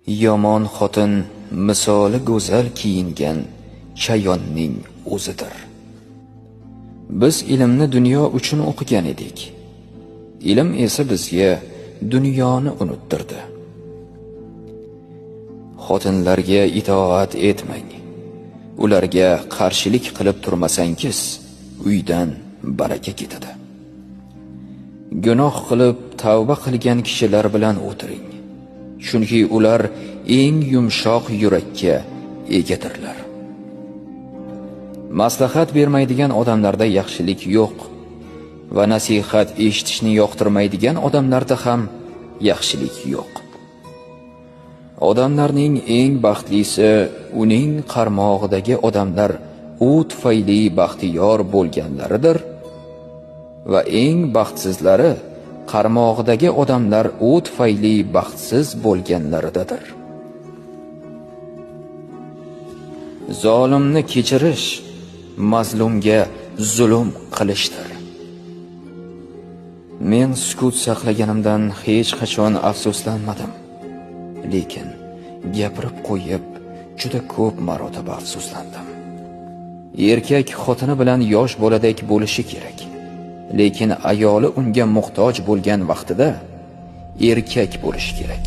Yomon xotin misoli go'zal kiyingan chayonning o'zidir. Biz ilmni dunyo uchun o'qigan edik. Ilm esa bizga dunyoni unuttirdi. Xotinlarga itoat etmang. Ularga qarshilik qilib turmasangiz, uydan baraka ketadi. Gunoh qilib tavba qilgan kishilar bilan o'tiring. Chunki ular eng yumshoq yurakka egadirlar. Maslahat bermaydigan odamlarda yaxshilik yo'q va nasihat eshitishni yoqtirmaydigan odamlarda ham yaxshilik yo'q. Odamlarning eng baxtlisi uning qarmog'idagi odamlar u tufayli baxtiyor bo'lganlaridir va eng baxtsizlari qarmog'idagi odamlar u tufayli baxtsiz bo'lganlaridadir. Zolimni kechirish mazlumga zulm qilishdir. Men sukut saqlaganimdan hech qachon afsuslanmadim. Lekin gapirib qo'yib juda ko'p marotaba afsuslandim. Erkak xotini bilan yosh boladek bo'lishi kerak. Lekin ayoli unga muhtoj bo'lgan vaqtida erkak bo'lishi kerak.